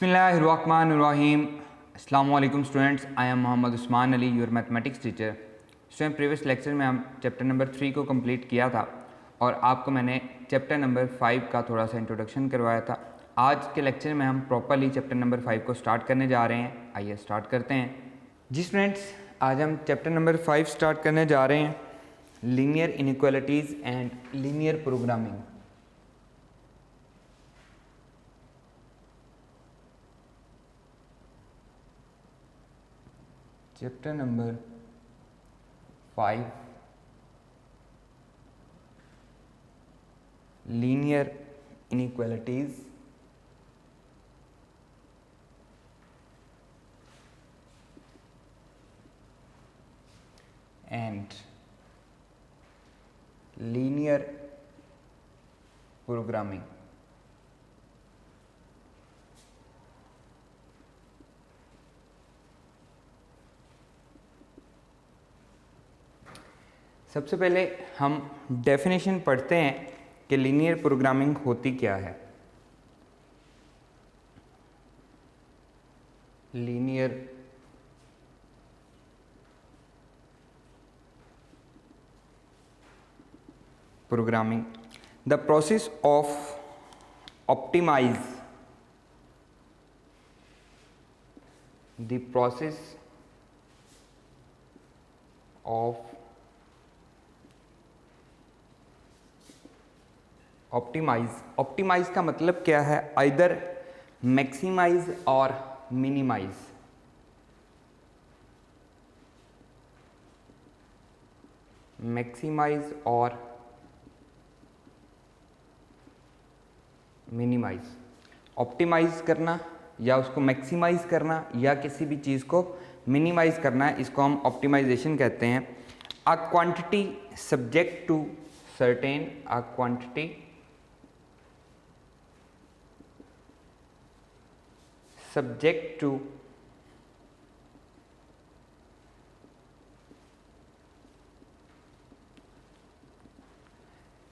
बिस्मिल्लाहिर्रहमानिर्रहीम। अस्सलाम वालेकुम students, I am Mohammad Usman Ali, your mathematics teacher. Student, previous lecture में हम चैप्टर नंबर 3 को कंप्लीट किया था और आपको मैंने चैप्टर नंबर 5 का थोड़ा सा इंट्रोडक्शन करवाया था। आज के लेक्चर में हम प्रॉपरली चैप्टर नंबर 5 को स्टार्ट करने जा रहे हैं। आइए स्टार्ट करते हैं। जी स्टूडेंट्स, आज हम चैप्टर नंबर 5 स्टार्ट करने जा रहे हैं, linear inequalities and linear programming. Chapter number 5, linear inequalities and linear programming. सबसे पहले हम डेफिनेशन पढ़ते हैं कि लीनियर प्रोग्रामिंग होती क्या है। Linear programming, the process of optimize, the process of optimize का मतलब क्या है? आइदर मैक्सिमाइज और मिनिमाइज। मैक्सिमाइज और मिनिमाइज। ऑप्टिमाइज करना या उसको मैक्सिमाइज करना या किसी भी चीज़ को मिनिमाइज करना है, इसको हम ऑप्टिमाइजेशन कहते हैं। A quantity subject to certain, a quantity subject to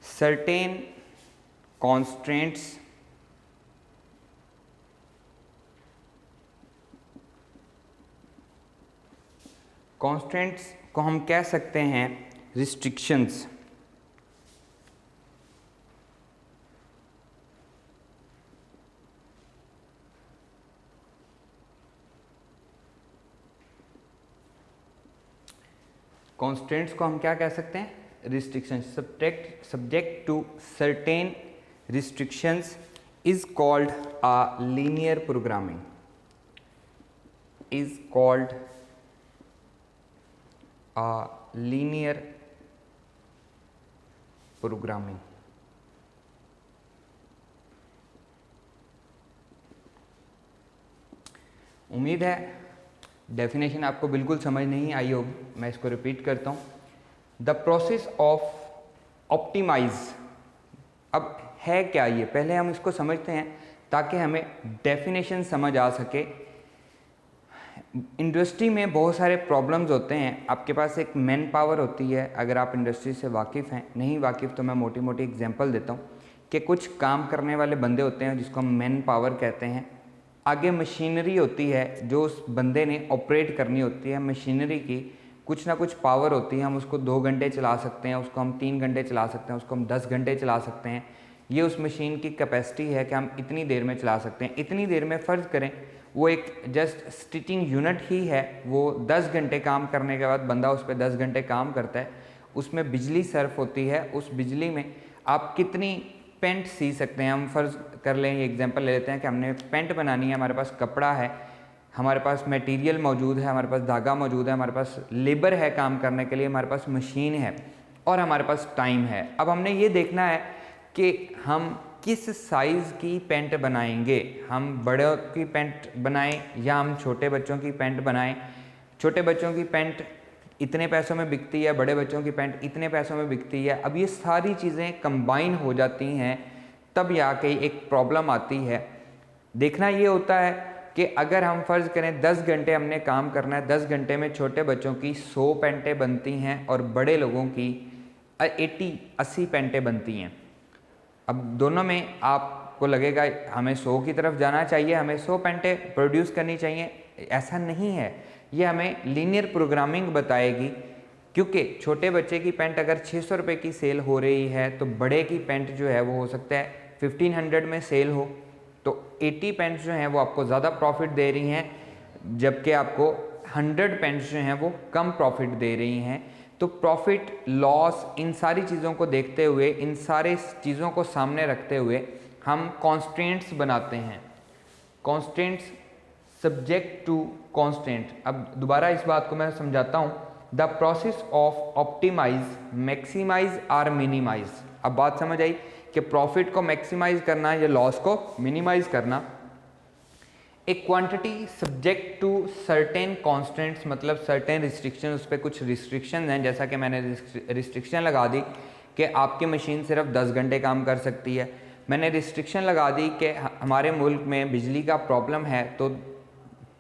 certain constraints को हम कह सकते हैं restrictions। कॉन्स्टेंट्स को हम क्या कह सकते हैं? Restriction. Subject to certain restrictions is called a linear programming, is called a linear programming. उम्मीद है डेफिनेशन आपको बिल्कुल समझ नहीं आई होगी, मैं इसको रिपीट करता हूँ। द प्रोसेस ऑफ ऑप्टिमाइज, अब है क्या ये, पहले हम इसको समझते हैं ताकि हमें डेफिनेशन समझ आ सके। इंडस्ट्री में बहुत सारे प्रॉब्लम्स होते हैं। आपके पास एक मैन पावर होती है, अगर आप इंडस्ट्री से वाकिफ़ हैं, नहीं वाकिफ़ तो मैं मोटी मोटी एग्जांपल देता हूँ कि कुछ काम करने वाले बंदे होते हैं जिसको हम मैन पावर कहते हैं। आगे मशीनरी होती है जो उस बंदे ने ऑपरेट करनी होती है। मशीनरी की कुछ ना कुछ पावर होती है, हम उसको 2 घंटे चला सकते हैं, उसको हम 3 घंटे चला सकते हैं, उसको हम 10 घंटे चला सकते हैं। ये उस मशीन की कैपेसिटी है कि हम इतनी देर में चला सकते हैं। इतनी देर में फ़र्ज़ करें वो एक जस्ट स्टिचिंग यूनिट ही है, वो 10 घंटे काम करने के बाद बंदा उस पर 10 घंटे काम करता है। उसमें बिजली सर्फ होती है, उस बिजली में आप कितनी पेंट सी सकते हैं। हम फ़र्ज़ कर लें, ये एग्जांपल ले लेते हैं कि हमने पेंट बनानी है, हमारे पास कपड़ा है, हमारे पास मटेरियल मौजूद है, हमारे पास धागा मौजूद है, हमारे पास लेबर है काम करने के लिए, हमारे पास मशीन है और हमारे पास टाइम है। अब हमने ये देखना है कि हम किस साइज़ की पेंट बनाएंगे, हम बड़ों की पेंट बनाएं या हम छोटे बच्चों की पेंट बनाएं। छोटे बच्चों की पेंट इतने पैसों में बिकती है, बड़े बच्चों की पेंट इतने पैसों में बिकती है। अब ये सारी चीज़ें कंबाइन हो जाती हैं, तब जाके एक प्रॉब्लम आती है। देखना ये होता है कि अगर हम फ़र्ज़ करें 10 घंटे हमने काम करना है, 10 घंटे में छोटे बच्चों की 100 पेंटें बनती हैं और बड़े लोगों की 80 पेंटें बनती हैं। अब दोनों में आप आपको लगेगा हमें 100 की तरफ जाना चाहिए, हमें 100 पेंटें प्रोड्यूस करनी चाहिए, ऐसा नहीं है। ये हमें लीनियर प्रोग्रामिंग बताएगी, क्योंकि छोटे बच्चे की पेंट अगर 600 रुपये की सेल हो रही है तो बड़े की पेंट जो है वो हो सकता है 1500 में सेल हो, तो 80 पेंट्स जो हैं वो आपको ज़्यादा प्रॉफिट दे रही हैं, जबकि आपको 100 पेंट्स जो हैं वो कम प्रॉफिट दे रही हैं। तो प्रॉफिट लॉस इन सारी चीज़ों को देखते हुए, इन सारे चीज़ों को सामने रखते हुए हम कॉन्स्टेंट्स बनाते हैं। Constants subject to constant. अब दोबारा इस बात को मैं समझाता हूँ। The process of optimize, maximize और मिनिमाइज। अब बात समझ आई कि प्रॉफिट को मैक्सिमाइज करना या लॉस को मिनिमाइज करना। एक quantity subject to certain constants, मतलब सर्टेन रिस्ट्रिक्शन, उस पर कुछ रिस्ट्रिक्शन हैं, जैसा कि मैंने रिस्ट्रिक्शन लगा दी कि आपकी मशीन सिर्फ 10 घंटे काम कर सकती है। मैंने रिस्ट्रिक्शन लगा दी कि हमारे मुल्क में बिजली का प्रॉब्लम है तो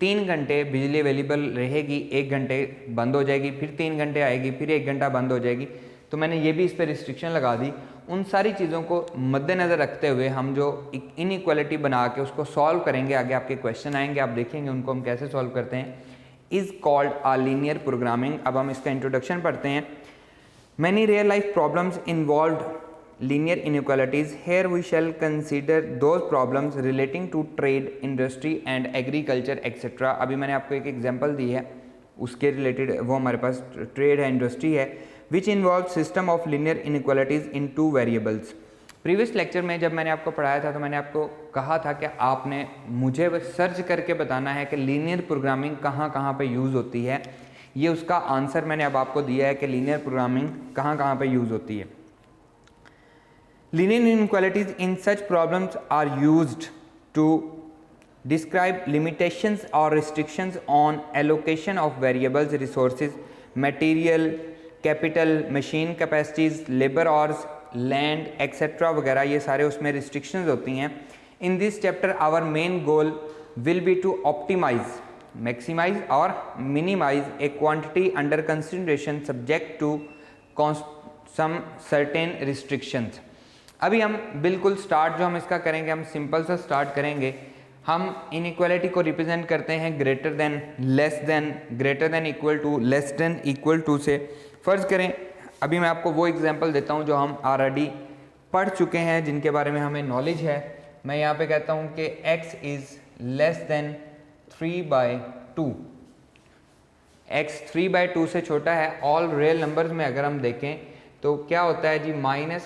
3 घंटे बिजली अवेलेबल रहेगी, 1 घंटे बंद हो जाएगी, फिर 3 घंटे आएगी, फिर 1 घंटा बंद हो जाएगी। तो मैंने ये भी इस पर रिस्ट्रिक्शन लगा दी। उन सारी चीज़ों को मद्देनज़र रखते हुए हम जो इनइक्वालिटी बना के उसको सॉल्व करेंगे, आगे आपके क्वेश्चन आएंगे, आप देखेंगे उनको हम कैसे सॉल्व करते हैं, is called a linear programming. अब हम इसका इंट्रोडक्शन पढ़ते हैं। Many real life problems involve linear inequalities. Here we shall consider those problems relating to trade, industry and agriculture etc. अभी मैंने आपको एक एग्जांपल दी है, उसके रिलेटेड वो हमारे पास ट्रेड है, इंडस्ट्री है, which involves system of linear inequalities in two variables. Previous lecture में जब मैंने आपको पढ़ाया था तो मैंने आपको कहा था कि आपने मुझे सर्च करके बताना है कि लीनियर प्रोग्रामिंग कहाँ कहाँ पे यूज़ होती है। ये उसका आंसर मैंने अब आपको दिया है कि लीनियर प्रोग्रामिंग कहाँ कहाँ पे यूज़ होती है। Linear inequalities in such problems are used to describe limitations or restrictions on allocation of variables, resources, material, capital, machine capacities, labor hours, land, etc. वगैरह ये सारे उसमें restrictions होती हैं। In this chapter our main goal will be to optimize, maximize और minimize a quantity under consideration subject to some certain restrictions. अभी हम बिल्कुल स्टार्ट जो हम इसका करेंगे, हम सिंपल सा स्टार्ट करेंगे। हम इनइक्वालिटी को रिप्रेजेंट करते हैं greater than, less than, greater than equal to, less than equal to से। फ़र्ज़ करें अभी मैं आपको वो एग्जांपल देता हूँ जो हम ऑलरेडी पढ़ चुके हैं, जिनके बारे में हमें नॉलेज है। मैं यहाँ पे कहता हूँ कि x is less then 3/2, x 3/2 से छोटा है। ऑल रियल नंबर्स में अगर हम देखें तो क्या होता है जी, -∞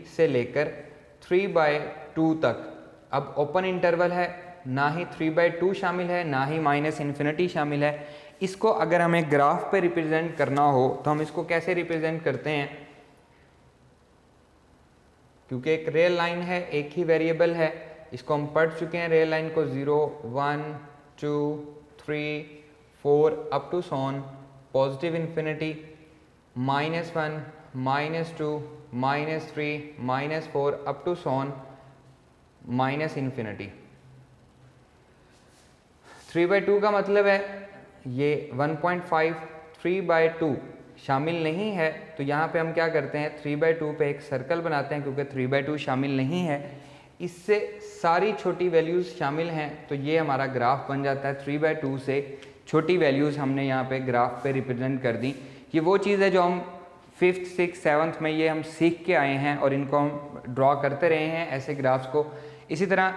से लेकर 3/2 तक। अब ओपन इंटरवल है, ना ही 3/2 शामिल है, ना ही -∞ शामिल है। इसको अगर हमें ग्राफ पे रिप्रेजेंट करना हो तो हम इसको कैसे रिप्रेजेंट करते हैं, क्योंकि एक रियल लाइन है, एक ही वेरिएबल है, इसको हम पढ़ चुके हैं रियल लाइन को 0 1 2 3 4 up to so on, positive infinity, -1 -2 -3 -4 up to so on -∞। 3/2 का मतलब है ये 1.5 3/2 शामिल नहीं है, तो यहाँ पे हम क्या करते हैं 3/2 पे एक सर्कल बनाते हैं, क्योंकि 3/2 शामिल नहीं है, इससे सारी छोटी वैल्यूज़ शामिल हैं, तो ये हमारा ग्राफ बन जाता है। 3/2 से छोटी वैल्यूज़ हमने यहाँ पे ग्राफ पे रिप्रेजेंट कर दी। ये वो चीज़ है जो हम 5th 6th 7th में ये हम सीख के आए हैं और इनको हम ड्रॉ करते रहे हैं ऐसे ग्राफ्स को। इसी तरह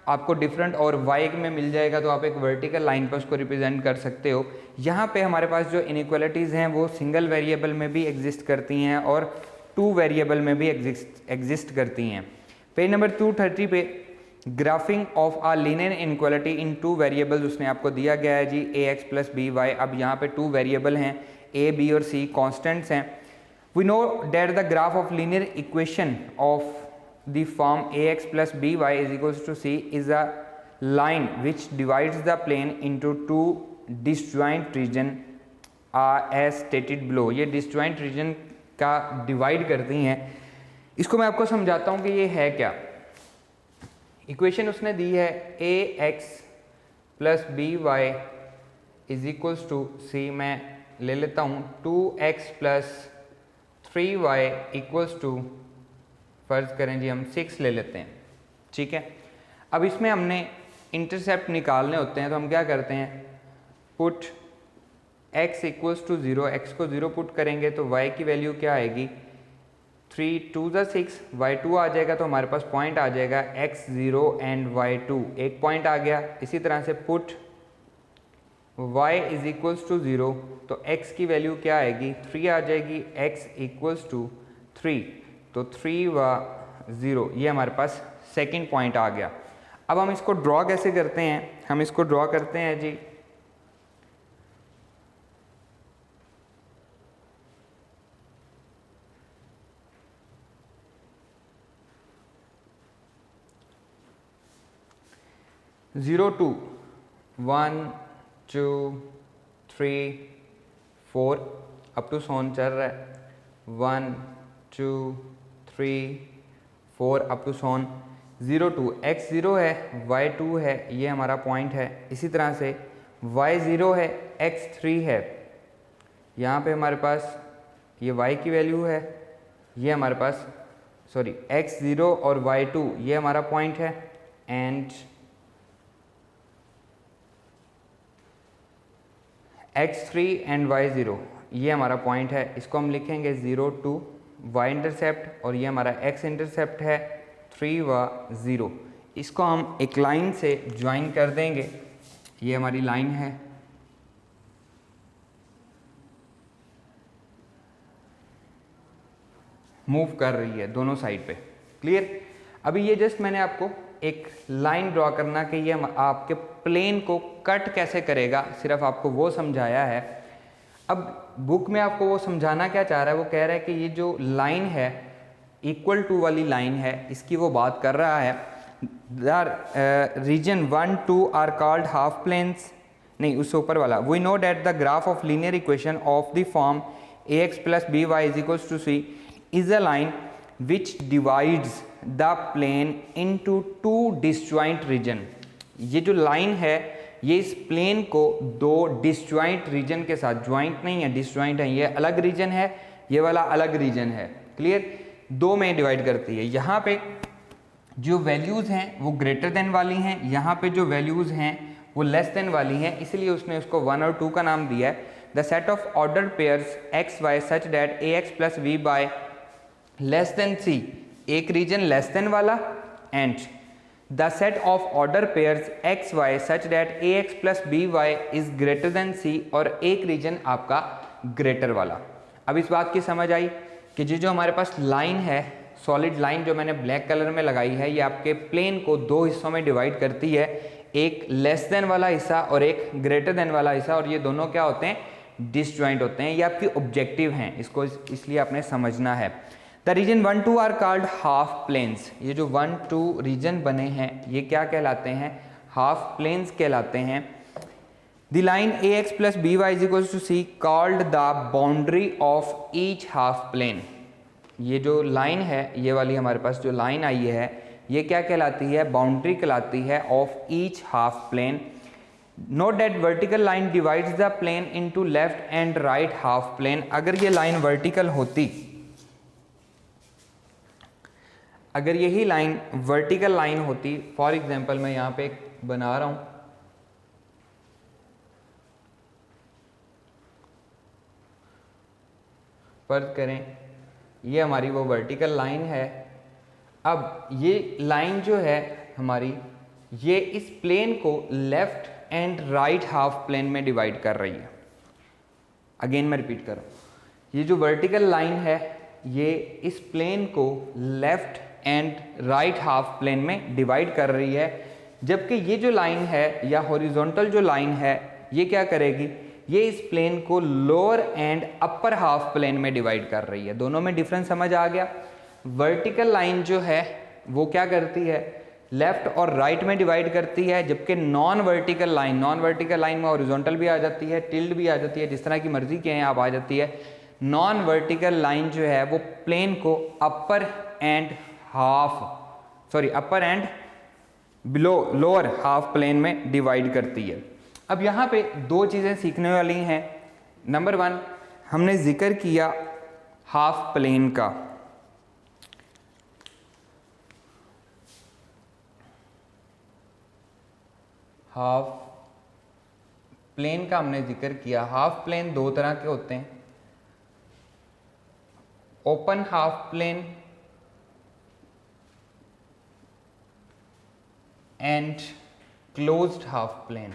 आपको डिफरेंट और वाई में मिल जाएगा तो आप एक वर्टिकल लाइन पर उसको रिप्रेजेंट कर सकते हो। यहाँ पे हमारे पास जो इनइक्वालिटीज़ हैं वो सिंगल वेरिएबल में भी एग्जिस्ट करती हैं और 2 वेरिएबल में भी एग्जिस्ट करती हैं। पेज नंबर 230 पे graphing of a linear inequality in 2 variables उसने आपको दिया गया है जी, ax + by। अब यहाँ पे 2 वेरिएबल हैं, a, b और c कॉन्स्टेंट्स हैं। We know that the graph of linear equation of the form ax + by = c is a line which divides the plane into 2 disjoint region as stated below। ये disjoint region का divide करती हैं। इसको मैं आपको समझाता हूँ कि ये है क्या। इक्वेशन उसने दी है ax + by = c। मैं ले लेता हूँ 2x + 3y = फ़र्ज़ करें जी हम 6 ले लेते हैं, ठीक है। अब इसमें हमने इंटरसेप्ट निकालने होते हैं, तो हम क्या करते हैं, put x equals to 0, x को 0 पुट करेंगे तो y की वैल्यू क्या आएगी, 3 2 6, y2 आ जाएगा, तो हमारे पास पॉइंट आ जाएगा x0 एंड y2, एक पॉइंट आ गया। इसी तरह से put y is equals to 0, तो x की वैल्यू क्या आएगी, 3 आ जाएगी, x इक्वल्स टू 3, तो 3 व 0, ये हमारे पास सेकंड पॉइंट आ गया। अब हम इसको ड्रॉ कैसे करते हैं, हम इसको ड्रॉ करते हैं जी, ज़ीरो टू 1 2 3 4 अप टू सोन चल रहा है, 1 2 3 4 अप टू सोन, 0 2 x0 है, y2 है, ये हमारा पॉइंट है। इसी तरह से y0 है, x3 है, यहाँ पे हमारे पास ये y की वैल्यू है, ये हमारे पास सॉरी x0 और y2 ये हमारा पॉइंट है, एंड x3 एंड y0 ये हमारा पॉइंट है। इसको हम लिखेंगे 0 2 y इंटरसेप्ट, और ये हमारा x इंटरसेप्ट है 3 व 0। इसको हम एक लाइन से ज्वाइन कर देंगे, ये हमारी लाइन है, मूव कर रही है दोनों साइड पे, क्लियर। अभी ये जस्ट मैंने आपको एक लाइन ड्रॉ करना कि ये आपके प्लेन को कट कैसे करेगा, सिर्फ आपको वो समझाया है। अब बुक में आपको वो समझाना क्या चाह रहा है, वो कह रहा है कि ये जो लाइन है इक्वल टू वाली लाइन है, इसकी वो बात कर रहा है। Region 1 2 are called half planes, नहीं उससे ऊपर वाला, we know that the graph of linear equation of the form ax plus b y is equals to c is a line which divides the plane into two disjoint region. ये जो line है ये इस plane को दो disjoint reason के साथ, joint नहीं है डिसजॉइंट है, ये अलग रीजन है, ये वाला अलग रीजन है, क्लियर, दो में डिवाइड करती है। यहाँ पे जो वैल्यूज़ हैं वो ग्रेटर देन वाली हैं, यहाँ पे जो वैल्यूज़ हैं वो लेस देन वाली हैं, इसलिए उसने उसको 1 और 2 का नाम दिया है। The set of order pairs x y such that a x plus v by less than c, एक रीजन लेस देन वाला, and the set of order pairs x y such that a x plus b y is greater than c, और एक reason आपका greater वाला। अब इस बात की समझ आई कि जो हमारे पास लाइन है, सॉलिड लाइन जो मैंने ब्लैक कलर में लगाई है, ये आपके प्लेन को दो हिस्सों में डिवाइड करती है, एक लेस देन वाला हिस्सा और एक ग्रेटर देन वाला हिस्सा, और ये दोनों क्या होते हैं, डिसजॉइंट होते हैं, ये आपकी ऑब्जेक्टिव हैं, इसको इसलिए आपने समझना है। The region 1 2 are called half planes, ये जो 1 2 रीजन बने हैं ये क्या कहलाते हैं, हाफ प्लेन्स कहलाते हैं। The line a x plus b y is equals to c called the boundary of each half plane. ये जो लाइन है, ये वाली हमारे पास जो लाइन आई है, ये क्या कहलाती है, बाउंड्री कहलाती है of each half plane. Note that vertical line divides the plane into left and right half plane. अगर ये लाइन वर्टिकल होती, अगर यही लाइन वर्टिकल लाइन होती, फॉर एग्जांपल मैं यहाँ पे एक बना रहा हूँ, फर्ज करें ये हमारी वो वर्टिकल लाइन है। अब ये लाइन जो है हमारी, ये इस प्लेन को left and right half plane में डिवाइड कर रही है। अगेन मैं रिपीट कर रहा हूँ, ये जो वर्टिकल लाइन है ये इस प्लेन को left and right half plane में डिवाइड कर रही है, जबकि ये जो लाइन है या हॉरिजॉन्टल जो लाइन है ये क्या करेगी, ये इस प्लेन को lower and upper half plane में डिवाइड कर रही है। दोनों में डिफरेंस समझ आ गया। वर्टिकल लाइन जो है वो क्या करती है, लेफ्ट और राइट में डिवाइड करती है, जबकि नॉन वर्टिकल लाइन में हॉरिजॉन्टल भी आ जाती है, टिल्ड भी आ जाती है, जिस तरह की मर्जी के हैं आप आ जाती है। नॉन वर्टिकल लाइन जो है वो प्लेन को upper and below lower half plane में डिवाइड करती है। अब यहाँ पे दो चीज़ें सीखने वाली हैं। नंबर 1, हमने जिक्र किया हाफ प्लेन का, हाफ प्लेन का हमने जिक्र किया। हाफ प्लेन दो तरह के होते हैं, open half plane and closed half plane.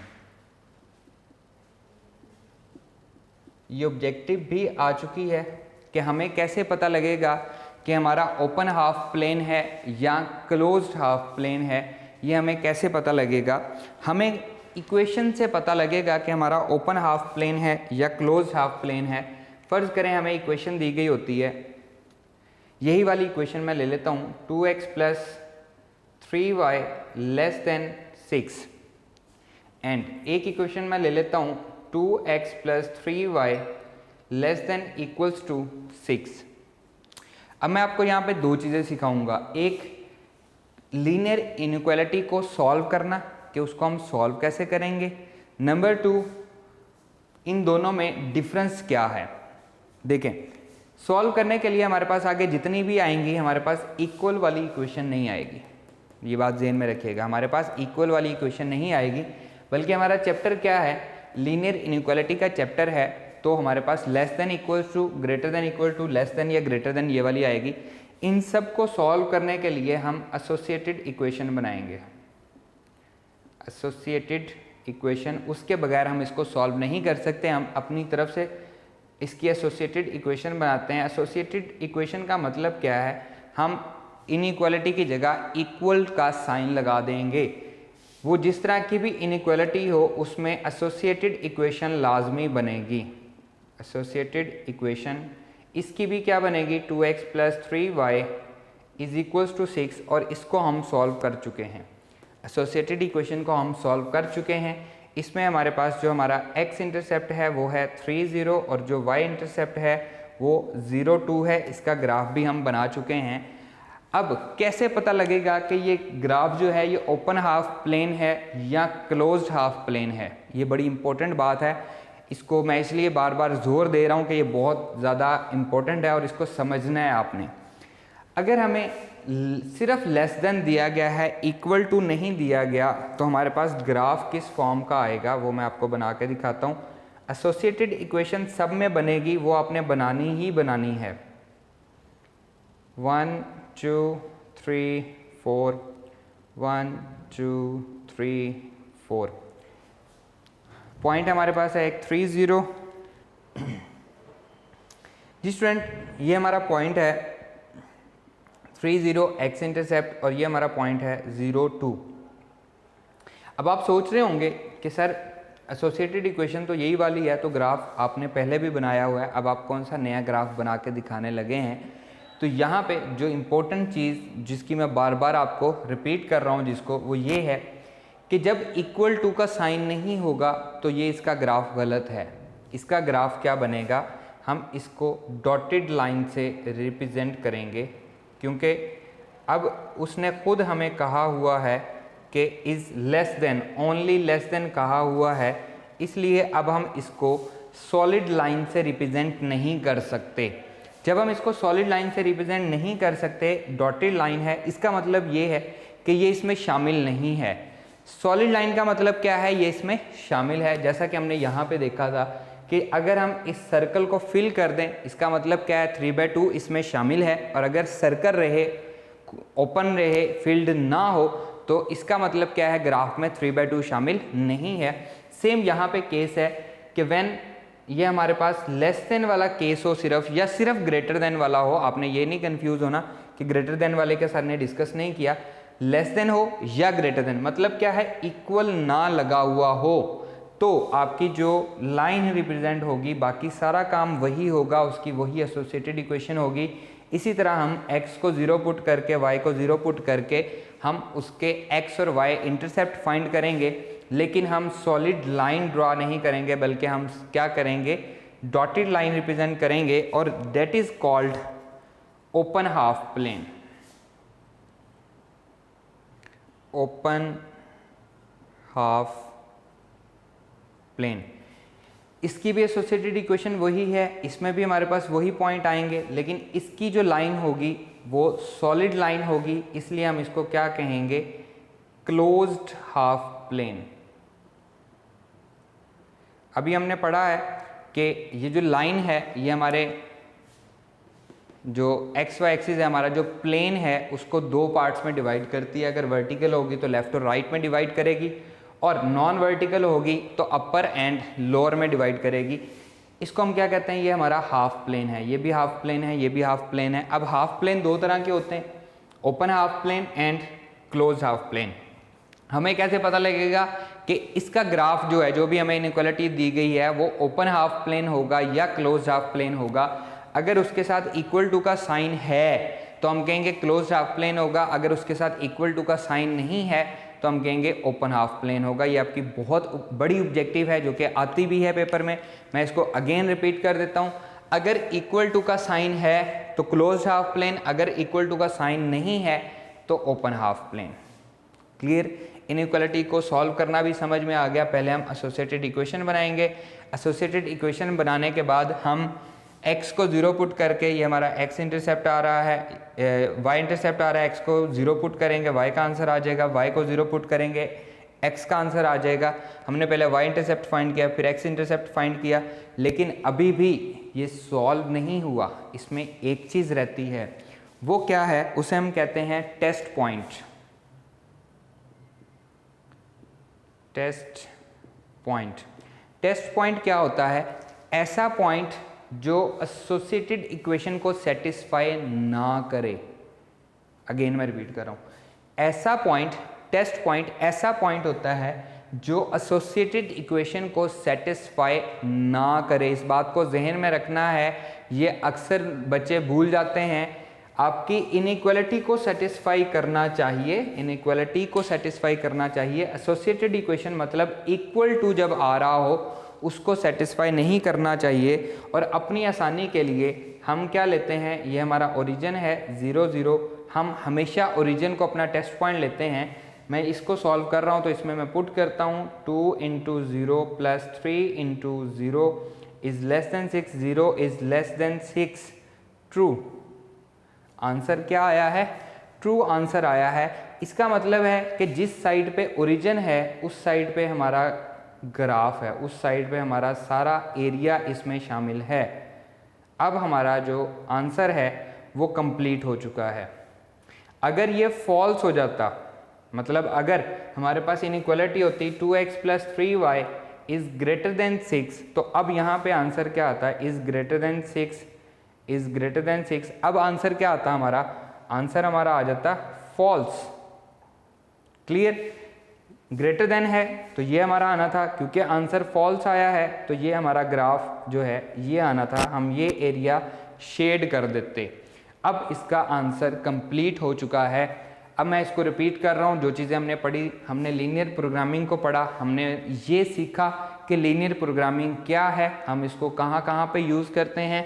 ये ऑब्जेक्टिव भी आ चुकी है कि हमें कैसे पता लगेगा कि हमारा ओपन हाफ प्लेन है या क्लोज्ड हाफ प्लेन है। ये हमें कैसे पता लगेगा? हमें इक्वेशन से पता लगेगा कि हमारा ओपन हाफ प्लेन है या क्लोज्ड हाफ प्लेन है। फ़र्ज़ करें हमें इक्वेशन दी गई होती है, यही वाली इक्वेशन मैं ले लेता हूँ, 2x + 3y < 6 एंड एक इक्वेशन मैं ले लेता हूँ 2x + 3y < 6। अब मैं आपको यहाँ पे दो चीज़ें सिखाऊंगा, एक लीनियर इनइक्वालिटी को सॉल्व करना कि उसको हम सॉल्व कैसे करेंगे, नंबर 2 इन दोनों में डिफरेंस क्या है। देखें, सॉल्व करने के लिए हमारे पास आगे जितनी भी आएंगी हमारे पास इक्वल वाली इक्वेशन नहीं आएगी, ये बात ज़हन में रखिएगा। हमारे पास इक्वल वाली इक्वेशन नहीं आएगी, बल्कि हमारा चैप्टर क्या है, लीनियर इनइक्वालिटी का चैप्टर है। तो हमारे पास less than equal to, greater than equal to, less than या ग्रेटर देन, ये वाली आएगी। इन सब को सॉल्व करने के लिए हम एसोसिएटेड इक्वेशन बनाएंगे। एसोसिएटेड इक्वेशन, उसके बगैर हम इसको सॉल्व नहीं कर सकते। हम अपनी तरफ से इसकी एसोसिएटेड इक्वेशन बनाते हैं। एसोसिएटेड इक्वेशन का मतलब क्या है, हम इनइक्वालिटी की जगह इक्वल का साइन लगा देंगे। वो जिस तरह की भी इनइक्वालिटी हो उसमें एसोसिएटेड इक्वेशन लाजमी बनेगी। एसोसिएटेड इक्वेशन इसकी भी क्या बनेगी, 2x + 3y = 6, और इसको हम सॉल्व कर चुके हैं। एसोसिएटेड इक्वेशन को हम सॉल्व कर चुके हैं। इसमें हमारे पास जो हमारा x इंटरसेप्ट है वो है 3 0 और जो y इंटरसेप्ट है वो 0 2 है। इसका ग्राफ भी हम बना चुके हैं। अब कैसे पता लगेगा कि ये ग्राफ जो है ये ओपन हाफ प्लेन है या क्लोज्ड हाफ प्लेन है? ये बड़ी इंपॉर्टेंट बात है, इसको मैं इसलिए बार बार जोर दे रहा हूँ कि ये बहुत ज़्यादा इम्पोर्टेंट है और इसको समझना है आपने। अगर हमें सिर्फ लेस देन दिया गया है, इक्वल टू नहीं दिया गया, तो हमारे पास ग्राफ किस फॉर्म का आएगा वो मैं आपको बना के दिखाता हूँ। एसोसिएटेड इक्वेशन सब में बनेगी, वो आपने बनानी ही बनानी है। 1 2 3 4 1 2 3 4 पॉइंट हमारे पास है एक 3 0। जी स्टूडेंट, ये हमारा पॉइंट है 3 0 x इंटरसेप्ट और ये हमारा पॉइंट है 0 2। अब आप सोच रहे होंगे कि सर एसोसिएटेड इक्वेशन तो यही वाली है, तो ग्राफ आपने पहले भी बनाया हुआ है, अब आप कौन सा नया ग्राफ बना के दिखाने लगे हैं? तो यहाँ पे जो इम्पोर्टेंट चीज़ जिसकी मैं बार बार आपको रिपीट कर रहा हूँ जिसको, वो ये है कि जब इक्वल टू का साइन नहीं होगा तो ये इसका ग्राफ गलत है। इसका ग्राफ क्या बनेगा, हम इसको डॉटेड लाइन से रिप्रेजेंट करेंगे, क्योंकि अब उसने खुद हमें कहा हुआ है कि is less then, only less than कहा हुआ है, इसलिए अब हम इसको सॉलिड लाइन से रिप्रेजेंट नहीं कर सकते। जब हम इसको सॉलिड लाइन से रिप्रेजेंट नहीं कर सकते, डॉटेड लाइन है, इसका मतलब ये है कि ये इसमें शामिल नहीं है। सॉलिड लाइन का मतलब क्या है, ये इसमें शामिल है। जैसा कि हमने यहाँ पे देखा था कि अगर हम इस सर्कल को फिल कर दें, इसका मतलब क्या है, 3/2 इसमें शामिल है, और अगर सर्कल रहे, ओपन रहे, फिल्ड ना हो, तो इसका मतलब क्या है, ग्राफ में 3/2 शामिल नहीं है। सेम यहाँ पे केस है कि व्हेन ये हमारे पास लेस देन वाला केस हो सिर्फ, या सिर्फ ग्रेटर देन वाला हो, आपने ये नहीं कंफ्यूज होना कि ग्रेटर देन वाले के साथ ने डिस्कस नहीं किया, लेस देन हो या ग्रेटर देन, मतलब क्या है, इक्वल ना लगा हुआ हो, तो आपकी जो लाइन रिप्रेजेंट होगी, बाकी सारा काम वही होगा, उसकी वही एसोसिएटेड इक्वेशन होगी। इसी तरह हम x को 0 पुट करके, y को 0 पुट करके हम उसके x और y इंटरसेप्ट फाइंड करेंगे, लेकिन हम सॉलिड लाइन ड्रॉ नहीं करेंगे, बल्कि हम क्या करेंगे, डॉटेड लाइन रिप्रेजेंट करेंगे, और that is called open half plane. Open half plane, इसकी भी एसोसिएटेड इक्वेशन वही है, इसमें भी हमारे पास वही पॉइंट आएंगे, लेकिन इसकी जो लाइन होगी वो सॉलिड लाइन होगी, इसलिए हम इसको क्या कहेंगे, क्लोज्ड हाफ प्लेन। अभी हमने पढ़ा है कि ये जो लाइन है ये हमारे जो एक्स वाई एक्सिस है, हमारा जो प्लेन है उसको दो पार्ट्स में डिवाइड करती है। अगर वर्टिकल होगी तो लेफ्ट और राइट में डिवाइड करेगी, और नॉन वर्टिकल होगी तो अपर एंड लोअर में डिवाइड करेगी। इसको हम क्या कहते हैं, ये हमारा हाफ प्लेन है, ये भी हाफ प्लेन है, ये भी हाफ प्लेन है। अब हाफ प्लेन दो तरह के होते हैं, open half plane and close half plane. हमें कैसे पता लगेगा कि इसका ग्राफ जो है, जो भी हमें इनइक्वालिटी दी गई है, वो ओपन हाफ प्लेन होगा या क्लोज हाफ प्लेन होगा? अगर उसके साथ इक्वल टू का साइन है तो हम कहेंगे क्लोज हाफ प्लेन होगा, अगर उसके साथ इक्वल टू का साइन नहीं है तो हम कहेंगे ओपन हाफ प्लेन होगा। ये आपकी बहुत बड़ी ऑब्जेक्टिव है जो कि आती भी है पेपर में। मैं इसको अगेन रिपीट कर देता हूँ, अगर इक्वल टू का साइन है तो क्लोज हाफ प्लेन, अगर इक्वल टू का साइन नहीं है तो open half plane. Clear? Inequality को सॉल्व करना भी समझ में आ गया। पहले हम एसोसिएटेड इक्वेशन बनाएंगे। एसोसिएटेड इक्वेशन बनाने के बाद हम x को 0 पुट करके, ये हमारा x इंटरसेप्ट आ रहा है, y इंटरसेप्ट आ रहा है, x को 0 पुट करेंगे y का आंसर आ जाएगा, y को 0 पुट करेंगे x का आंसर आ जाएगा। हमने पहले y इंटरसेप्ट फाइंड किया, फिर x इंटरसेप्ट फाइंड किया, लेकिन अभी भी ये सॉल्व नहीं हुआ। इसमें एक चीज़ रहती है, वो क्या है, उसे हम कहते हैं test point. Test point, test point क्या होता है? ऐसा पॉइंट जो एसोसिएटेड इक्वेशन को सेटिस्फाई ना करे। अगेन मैं रिपीट कर रहा हूँ, ऐसा पॉइंट, टेस्ट पॉइंट ऐसा पॉइंट होता है जो एसोसिएटेड इक्वेशन को सेटिस्फाई ना करे। इस बात को जहन में रखना है, ये अक्सर बच्चे भूल जाते हैं। आपकी इनइक्वालिटी को सेटिस्फाई करना चाहिए, इनइक्वालिटी को सेटिस्फाई करना चाहिए। एसोसिएटेड इक्वेशन मतलब इक्वल टू जब आ रहा हो उसको सेटिस्फाई नहीं करना चाहिए। और अपनी आसानी के लिए हम क्या लेते हैं, ये हमारा ओरिजिन है 0 0, हम हमेशा ओरिजिन को अपना टेस्ट पॉइंट लेते हैं। मैं इसको सॉल्व कर रहा हूँ तो इसमें मैं पुट करता हूँ 2 × 0 + 3 × 0 is less then 6, 0 is less then 6, true. Answer क्या आया है? ट्रू आंसर आया है। इसका मतलब है कि जिस साइड पे ओरिजिन है उस साइड पे हमारा ग्राफ है, उस साइड पे हमारा सारा एरिया इसमें शामिल है। अब हमारा जो आंसर है वो कंप्लीट हो चुका है। अगर ये फॉल्स हो जाता, मतलब अगर हमारे पास इनइक्वालिटी होती 2x + 3y is greater then 6, तो अब यहाँ पे आंसर क्या आता है? Is greater then 6, is greater then 6। अब आंसर क्या आता हमारा? आंसर हमारा आ जाता फॉल्स। क्लियर? ग्रेटर देन है तो ये हमारा आना था, क्योंकि आंसर फॉल्स आया है तो ये हमारा ग्राफ जो है ये आना था, हम ये एरिया शेड कर देते। अब इसका आंसर कंप्लीट हो चुका है। अब मैं इसको रिपीट कर रहा हूँ, जो चीज़ें हमने पढ़ी, हमने लीनियर प्रोग्रामिंग को पढ़ा, हमने ये सीखा कि लीनियर प्रोग्रामिंग क्या है, हम इसको कहाँ कहाँ पे यूज़ करते हैं।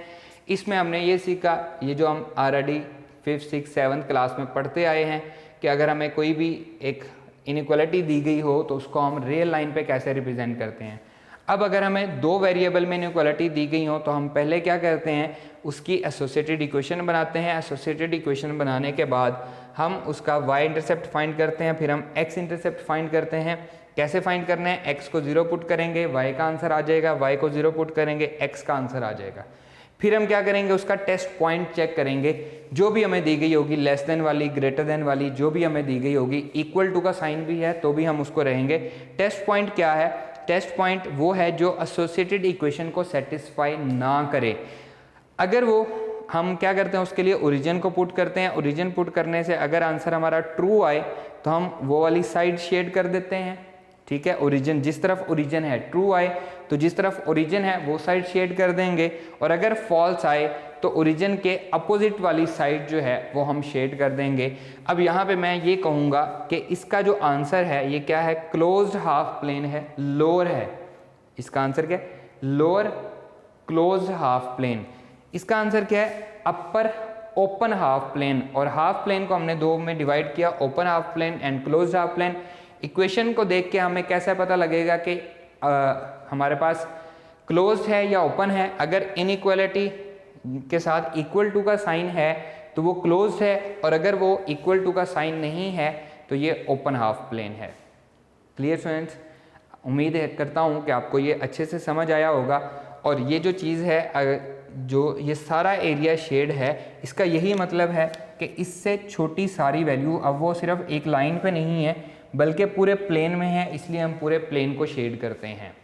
इसमें हमने ये सीखा, ये जो हम already 5th 6th 7th class में पढ़ते आए हैं, कि अगर हमें कोई भी एक इनइक्वालिटी दी गई हो तो उसको हम रियल लाइन पे कैसे रिप्रेजेंट करते हैं। अब अगर हमें दो वेरिएबल में इनइक्वालिटी दी गई हो तो हम पहले क्या करते हैं, उसकी एसोसिएटेड इक्वेशन बनाते हैं। एसोसिएटेड इक्वेशन बनाने के बाद हम उसका y इंटरसेप्ट फाइंड करते हैं, फिर हम x इंटरसेप्ट फाइंड करते हैं। कैसे फाइंड करना है? x को 0 पुट करेंगे y का आंसर आ जाएगा, y को 0 पुट करेंगे x का आंसर आ जाएगा। फिर हम क्या करेंगे, उसका टेस्ट पॉइंट चेक करेंगे, जो भी हमें दी गई होगी, लेस देन वाली, ग्रेटर देन वाली, जो भी हमें दी गई होगी, इक्वल टू का साइन भी है तो भी हम उसको रहेंगे। टेस्ट पॉइंट क्या है? टेस्ट पॉइंट वो है जो एसोसिएटेड इक्वेशन को सेटिस्फाई ना करे। अगर वो, हम क्या करते हैं, उसके लिए ओरिजिन को पुट करते हैं। ओरिजिन पुट करने से अगर आंसर हमारा ट्रू आए तो हम वो वाली साइड शेड कर देते हैं। ठीक है, ओरिजिन, जिस तरफ ओरिजिन है, ट्रू आए तो जिस तरफ ओरिजिन है वो साइड शेड कर देंगे, और अगर फॉल्स आए तो ओरिजिन के अपोजिट वाली साइड जो है वो हम शेड कर देंगे। अब यहाँ पे मैं ये कहूँगा कि इसका जो आंसर है ये क्या है? क्लोज्ड हाफ प्लेन है, लोअर है। इसका आंसर क्या है? Lower closed half plane. इसका आंसर क्या है? Upper open half plane. और हाफ प्लेन को हमने दो में डिवाइड किया, open half plane and closed half plane. Equation को देख के हमें कैसे पता लगेगा कि हमारे पास क्लोज्ड है या ओपन है? अगर इनइक्वालिटी के साथ इक्वल टू का साइन है तो वो क्लोज्ड है, और अगर वो इक्वल टू का साइन नहीं है तो ये ओपन हाफ प्लेन है। Clear students? उम्मीद करता हूँ कि आपको ये अच्छे से समझ आया होगा। और ये जो चीज़ है, जो ये सारा एरिया शेड है, इसका यही मतलब है कि इससे छोटी सारी वैल्यू, अब वो सिर्फ एक लाइन पे नहीं है बल्कि पूरे प्लेन में है, इसलिए हम पूरे प्लेन को शेड करते हैं।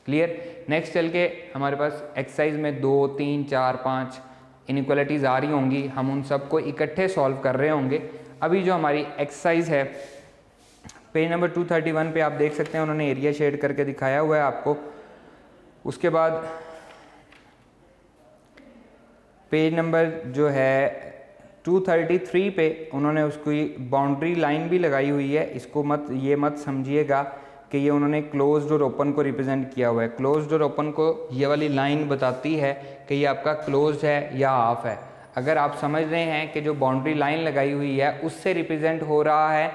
क्लियर। नेक्स्ट चल के हमारे पास एक्सरसाइज में 2, 3, 4, 5 इनइक्वालिटीज़ आ रही होंगी, हम उन सबको इकट्ठे सॉल्व कर रहे होंगे। अभी जो हमारी एक्सरसाइज है पेज नंबर 231 पे आप देख सकते हैं, उन्होंने एरिया शेड करके दिखाया हुआ है आपको। उसके बाद पेज नंबर जो है 233 पे उन्होंने उसकी बाउंड्री लाइन भी लगाई हुई है। इसको ये मत समझिएगा कि ये उन्होंने क्लोज्ड और ओपन को रिप्रेजेंट किया हुआ है। क्लोज्ड और ओपन को ये वाली लाइन बताती है कि ये आपका क्लोज्ड है या हाफ है। अगर आप समझ रहे हैं कि जो बाउंड्री लाइन लगाई हुई है उससे रिप्रेजेंट हो रहा है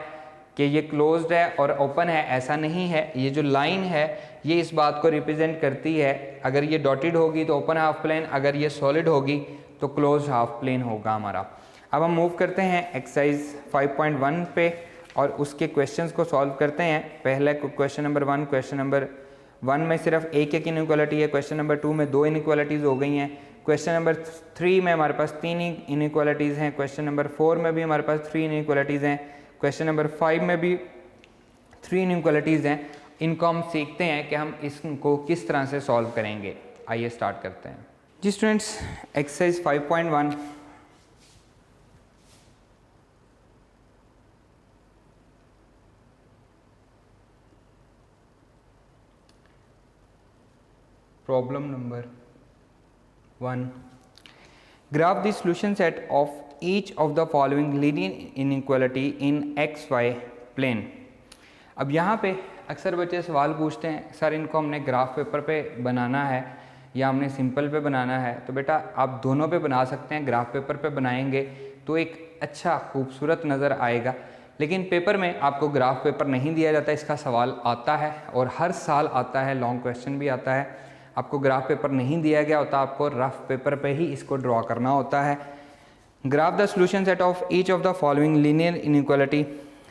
कि ये क्लोज्ड है और ओपन है, ऐसा नहीं है। ये जो लाइन है ये इस बात को रिप्रेजेंट करती है, अगर ये डॉटेड होगी तो ओपन हाफ प्लेन, अगर ये सॉलिड होगी तो क्लोज्ड हाफ प्लेन होगा हमारा। अब हम मूव करते हैं एक्सरसाइज 5.1 पे और उसके क्वेश्चंस को सॉल्व करते हैं। पहले क्वेश्चन नंबर 1, क्वेश्चन नंबर 1 में सिर्फ एक इनइक्वालिटी है, क्वेश्चन नंबर 2 में 2 इनइक्वालिटीज़ हो गई हैं, क्वेश्चन नंबर 3 में हमारे पास 3 इनइक्वालिटीज़ हैं, क्वेश्चन नंबर 4 में भी हमारे पास 3 इनइक्वालिटीज़ हैं, क्वेश्चन नंबर 5 में भी 3 इनइक्वालिटीज़ हैं। इनको हम सीखते हैं कि हम इसको किस तरह से सॉल्व करेंगे। आइए स्टार्ट करते हैं जी students. Exercise 5.1 problem number 1, graph the solution set of each of the following linear inequality in x y plane. अब यहाँ पे अक्सर बच्चे सवाल पूछते हैं, सर इनको हमने ग्राफ पेपर पे बनाना है या हमने सिंपल पे बनाना है। तो बेटा आप दोनों पे बना सकते हैं। ग्राफ पेपर पे बनाएंगे तो एक अच्छा खूबसूरत नज़र आएगा, लेकिन पेपर में आपको ग्राफ पेपर नहीं दिया जाता। इसका सवाल आता है और हर साल आता है, लॉन्ग क्वेश्चन भी आता है। आपको ग्राफ पेपर नहीं दिया गया होता, आपको रफ पेपर पे ही इसको ड्रॉ करना होता है। Graph the solution set of each of the following linear inequality.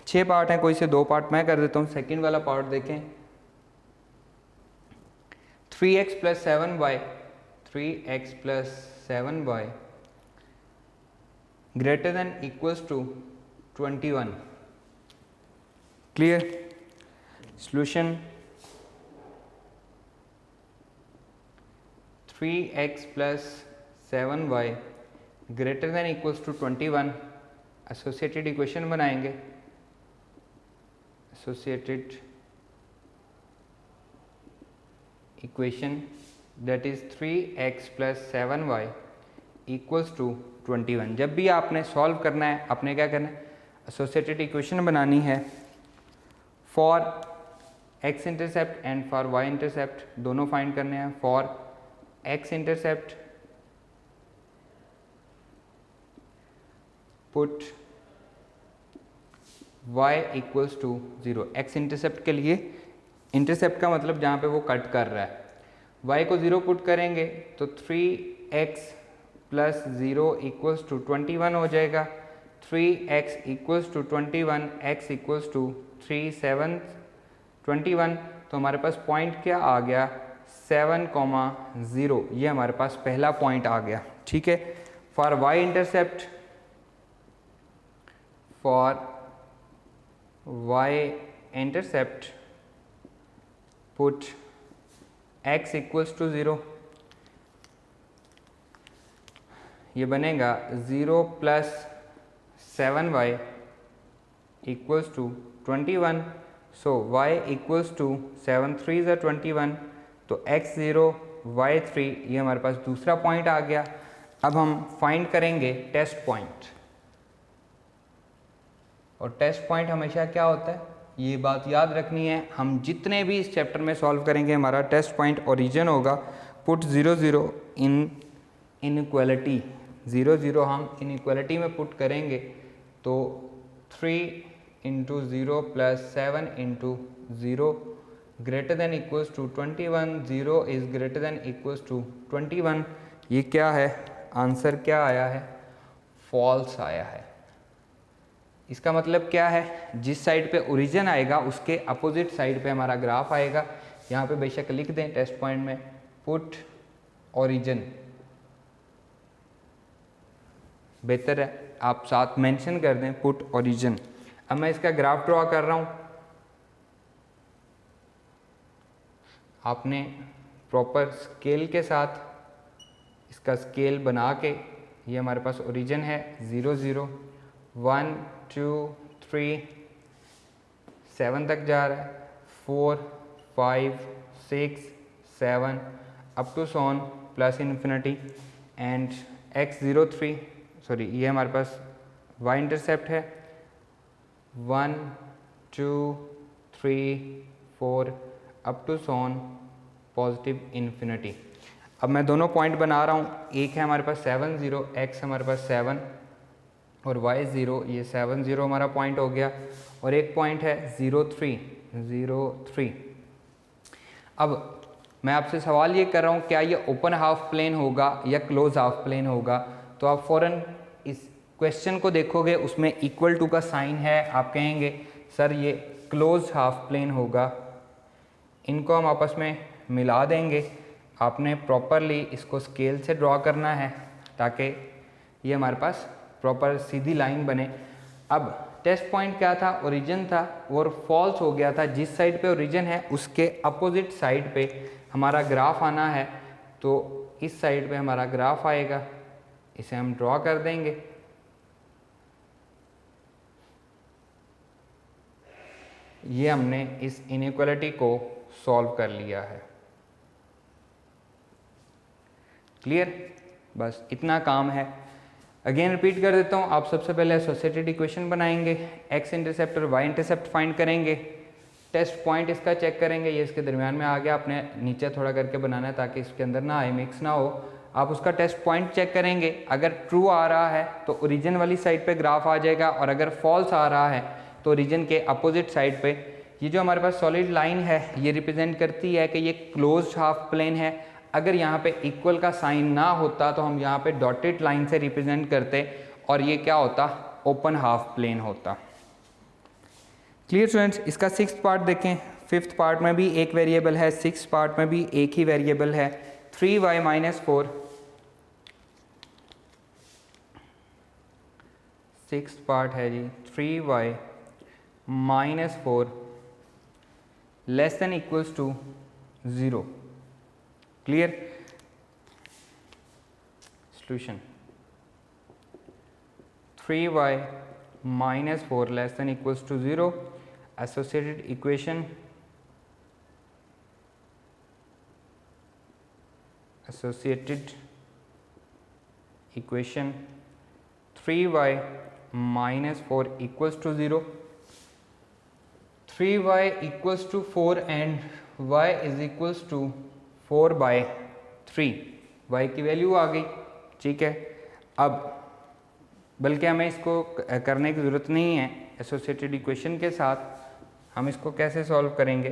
6 part हैं, कोई से 2 पार्ट मैं कर देता हूँ। सेकंड वाला पार्ट देखें, 3x + 7y, 3x + 7y greater than equals to 21। Clear. Solution 3x + 7y greater than equals to 21। Associated equation बनाएंगे। Associated equation that is 3x + 7y equals to 21। जब भी आपने सॉल्व करना है, आपने क्या करना है, एसोसिएटेड इक्वेशन बनानी है for x intercept and for y intercept, दोनों फाइंड करने हैं। For x intercept put y equals to 0। x इंटरसेप्ट के लिए, इंटरसेप्ट का मतलब जहाँ पे वो कट कर रहा है, y को 0 पुट करेंगे तो 3x + 0 इक्वल्स टू 21 हो जाएगा। 3x equals to 21, x equals to 3 7 21। तो हमारे पास पॉइंट क्या आ गया, 7,0। ये हमारे पास पहला पॉइंट आ गया। ठीक है। For y intercept, for y intercept put x equals to 0। ये बनेगा 0 + 7y equals to 21। So y equals to 7 3 = 21। तो x 0 y 3, ये हमारे पास दूसरा पॉइंट आ गया। अब हम फाइंड करेंगे टेस्ट पॉइंट, और टेस्ट पॉइंट हमेशा क्या होता है, ये बात याद रखनी है। हम जितने भी इस चैप्टर में सॉल्व करेंगे हमारा टेस्ट पॉइंट ओरिजिन होगा। पुट 0 0 इन इनइक्वालिटी, 0 0 हम इनइक्वालिटी में पुट करेंगे तो 3 × 0 + 7 × 0 greater than equals to 21। 0 is greater than equals to 21। ये क्या है, आंसर क्या आया है, फॉल्स आया है। इसका मतलब क्या है, जिस साइड पे ओरिजिन आएगा उसके अपोजिट साइड पे हमारा ग्राफ आएगा। यहाँ पे बेशक लिख दें टेस्ट पॉइंट में पुट ओरिजिन, बेहतर है आप साथ मेंशन कर दें पुट ओरिजिन। अब मैं इसका ग्राफ ड्रॉ कर रहा हूँ। आपने प्रॉपर स्केल के साथ इसका स्केल बना के, ये हमारे पास ओरिजिन है 0 0 1 2 3 7 तक जा रहा है, 4 5 6 7 up to so on plus infinity and x03, sorry ये हमारे पास y इंटरसेप्ट है 1 2 3 4 up to so on positive infinity. अब मैं दोनों पॉइंट बना रहा हूँ, एक है हमारे पास 7 0, x हमारे पास 7 और y 0, ये 7 0 हमारा पॉइंट हो गया, और एक पॉइंट है 0 3 0 3। अब मैं आपसे सवाल ये कर रहा हूँ, क्या ये ओपन हाफ प्लेन होगा या क्लोज हाफ प्लेन होगा? तो आप फ़ौरन इस क्वेश्चन को देखोगे, उसमें इक्वल टू का साइन है, आप कहेंगे सर ये क्लोज हाफ प्लेन होगा। इनको हम आपस में मिला देंगे। आपने प्रॉपरली इसको स्केल से ड्रॉ करना है ताकि ये हमारे पास प्रॉपर सीधी लाइन बने। अब टेस्ट पॉइंट क्या था, ओरिजिन था और फॉल्स हो गया था। जिस साइड पे ओरिजिन है उसके अपोजिट साइड पे हमारा ग्राफ आना है, तो इस साइड पे हमारा ग्राफ आएगा, इसे हम ड्रॉ कर देंगे। ये हमने इस इनइक्वालिटी को सॉल्व कर लिया है। क्लियर? बस इतना काम है। अगेन रिपीट कर देता हूँ, आप सबसे पहले एसोसिएटेड इक्वेशन बनाएंगे, x इंटरसेप्ट और y इंटरसेप्ट फाइंड करेंगे, टेस्ट पॉइंट इसका चेक करेंगे, ये इसके दरमियान में आ गया, आपने नीचे थोड़ा करके बनाना है ताकि इसके अंदर ना आए, मिक्स ना हो। आप उसका टेस्ट पॉइंट चेक करेंगे, अगर ट्रू आ रहा है तो ओरिजिन वाली साइड पे ग्राफ आ जाएगा, और अगर फॉल्स आ रहा है तो ओरिजिन के अपोजिट साइड पे ये जो हमारे पास सॉलिड लाइन है ये रिप्रेजेंट करती है कि ये क्लोज्ड हाफ प्लेन है। अगर यहाँ पे इक्वल का साइन ना होता तो हम यहाँ पे डॉटेड लाइन से रिप्रेजेंट करते और ये क्या होता, ओपन हाफ प्लेन होता। Clear students? इसका 6th पार्ट देखें, 5th पार्ट में भी एक वेरिएबल है, 6th पार्ट में भी एक ही वेरिएबल है, 3y - 4। 6th पार्ट है जी 3y - 4 less than equals to 0। Clear? Solution 3y - 4 less than equals to 0। Associated equation, associated equation 3y - 4 equals to 0। 3y equals to 4 and y is equals to 4/3। y की value आ गई, ठीक है। अब बल्कि हमें इसको करने की ज़रूरत नहीं है, एसोसिएटेड इक्वेशन के साथ हम इसको कैसे सॉल्व करेंगे।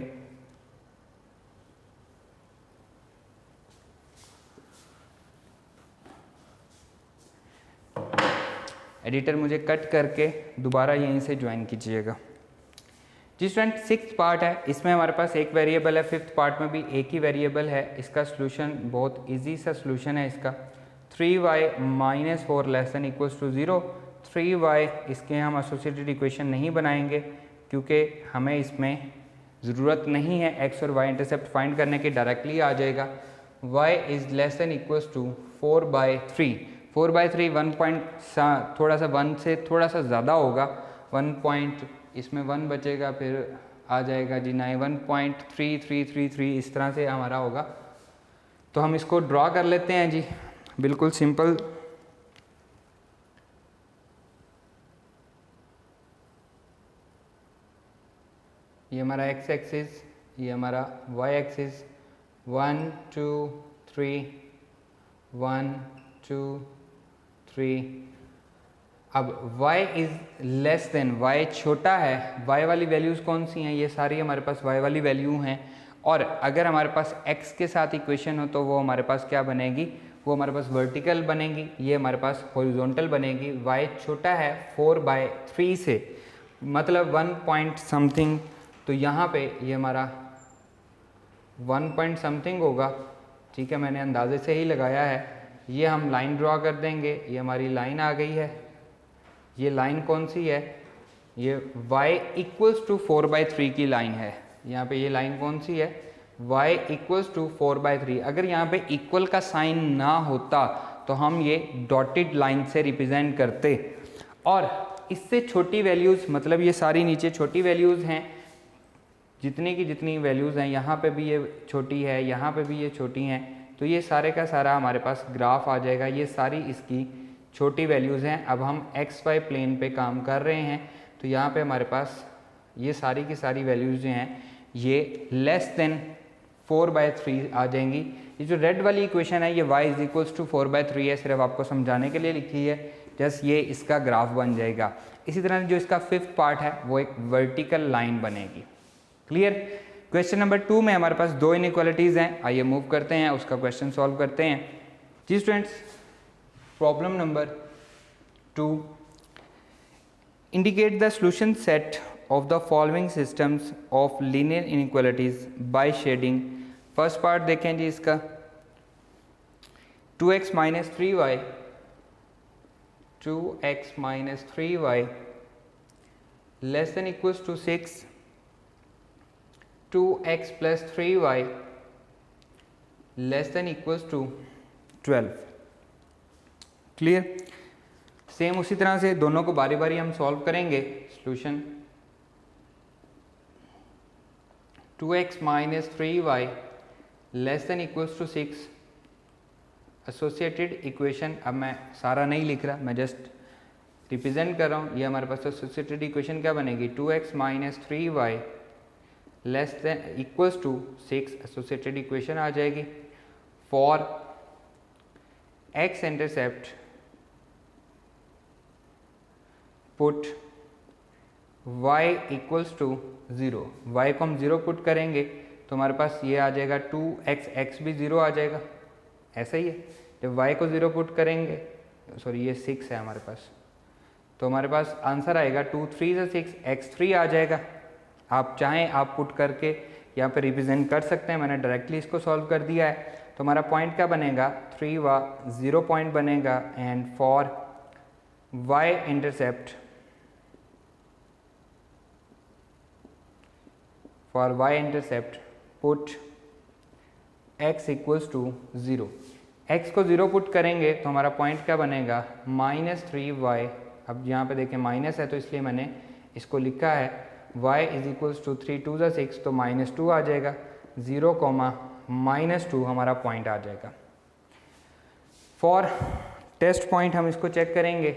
एडिटर मुझे कट करके दोबारा यहीं से ज्वाइन कीजिएगा। जी स्टूडेंट, 6th पार्ट है, इसमें हमारे पास एक वेरिएबल है, 5th पार्ट में भी एक ही वेरिएबल है। इसका सॉल्यूशन बहुत इजी सा सॉल्यूशन है इसका। 3y - 4 less than equals to 0। 3y इसके हम एसोसिएटेड इक्वेशन नहीं बनाएंगे क्योंकि हमें इसमें ज़रूरत नहीं है, x और y इंटरसेप्ट फाइंड करने के, डायरेक्टली आ जाएगा। y is less than equals to 4/3। 4/3 1 point थोड़ा सा 1 से थोड़ा सा ज़्यादा होगा, 1 पॉइंट इसमें 1 बचेगा, फिर आ जाएगा जी 9 1.3333 इस तरह से हमारा होगा। तो हम इसको ड्रॉ कर लेते हैं जी, बिल्कुल सिंपल। ये हमारा x एक्सिस, ये हमारा y एक्सिस, 1 2 3 1 2 3। अब y is less then, y छोटा है, y वाली वैल्यूज़ कौन सी हैं, ये सारी हमारे पास y वाली वैल्यू हैं। और अगर हमारे पास x के साथ इक्वेशन हो तो वो हमारे पास क्या बनेगी, वो हमारे पास वर्टिकल बनेगी, ये हमारे पास हॉरिजॉन्टल बनेगी। y छोटा है 4/3 से, मतलब 1 पॉइंट समथिंग, तो यहाँ पे ये हमारा 1 पॉइंट समथिंग होगा, ठीक है, मैंने अंदाजे से ही लगाया है। ये हम लाइन ड्रॉ कर देंगे, ये हमारी लाइन आ गई है। ये लाइन कौन सी है? ये y इक्वल्स टू 4/3 की लाइन है। यहाँ पे ये लाइन कौन सी है? y equals to 4/3। अगर यहाँ पे इक्वल का साइन ना होता तो हम ये डॉटेड लाइन से रिप्रेजेंट करते, और इससे छोटी वैल्यूज़, मतलब ये सारी नीचे छोटी वैल्यूज़ हैं, जितनी की जितनी वैल्यूज़ हैं, यहाँ पे भी ये छोटी है, यहाँ पे भी ये छोटी हैं, तो ये सारे का सारा हमारे पास ग्राफ आ जाएगा। ये सारी इसकी छोटी वैल्यूज़ हैं। अब हम एक्स वाई प्लेन पे काम कर रहे हैं, तो यहाँ पे हमारे पास ये सारी की सारी वैल्यूज़ जो हैं ये लेस देन 4/3 आ जाएंगी। ये जो रेड वाली इक्वेशन है ये y इज इक्वल्स टू 4/3 है, सिर्फ आपको समझाने के लिए लिखी है, जस्ट ये इसका ग्राफ बन जाएगा। इसी तरह जो इसका 5th पार्ट है वो एक वर्टिकल लाइन बनेगी। क्लियर? क्वेश्चन नंबर 2 में हमारे पास 2 इनइक्वालिटीज़ हैं, आइए मूव करते हैं, उसका क्वेश्चन सॉल्व करते हैं। जी students, problem number 2, indicate the solution set of the following systems of linear inequalities by shading। First part देखें जी इसका, 2x minus 3y 2x minus 3y less than equals to 6, 2x plus 3y less than equals to 12। Clear? Same उसी तरह से दोनों को बारी बारी हम सॉल्व करेंगे। Solution 2x minus 3y less than equals to 6, associated equation. अब मैं सारा नहीं लिख रहा, मैं जस्ट रिप्रेजेंट कर रहा हूँ। ये हमारे पास एसोसिएटेड इक्वेशन क्या बनेगी? 2x minus 3y less than equals to 6, associated equation आ जाएगी। For x intercept put y equals to 0, y को हम 0 पुट करेंगे तो हमारे पास ये आ जाएगा 2x, x भी 0 आ जाएगा, ऐसा ही है। जब y को 0 पुट करेंगे, सॉरी ये 6 है हमारे पास, तो हमारे पास आंसर आएगा 2 3 से 6, x 3 आ जाएगा। आप चाहें आप पुट करके यहाँ पे रिप्रेजेंट कर सकते हैं, मैंने डायरेक्टली इसको सॉल्व कर दिया है। तो हमारा पॉइंट क्या बनेगा? 3 व 0 पॉइंट बनेगा। And for y intercept, for y intercept put x equals to 0, x को 0 पुट करेंगे तो हमारा पॉइंट क्या बनेगा? -3y। अब यहाँ पे देखें माइनस है तो इसलिए मैंने इसको लिखा है y इज इक्वल्स टू 3 2 6, तो -2 आ जाएगा। 0, -2 हमारा पॉइंट आ जाएगा। फॉर टेस्ट पॉइंट हम इसको चेक करेंगे।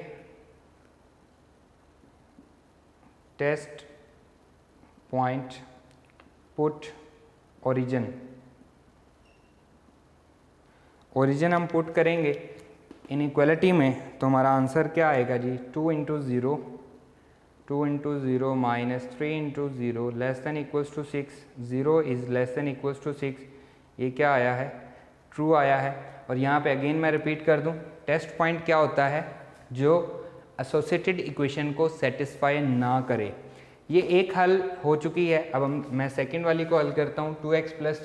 Test point put origin, origin हम पुट करेंगे इनइक्वालिटी में, तो हमारा आंसर क्या आएगा जी? 2 into 0 minus 3 into 0 less than equals to 6, 0 is less than equals to 6। ये क्या आया है? ट्रू आया है। और यहाँ पे अगेन मैं रिपीट कर दूँ, टेस्ट पॉइंट क्या होता है? जो एसोसिएटेड इक्वेशन को सेटिस्फाई ना करे। ये एक हल हो चुकी है। अब मैं सेकंड वाली को हल करता हूँ। 2x plus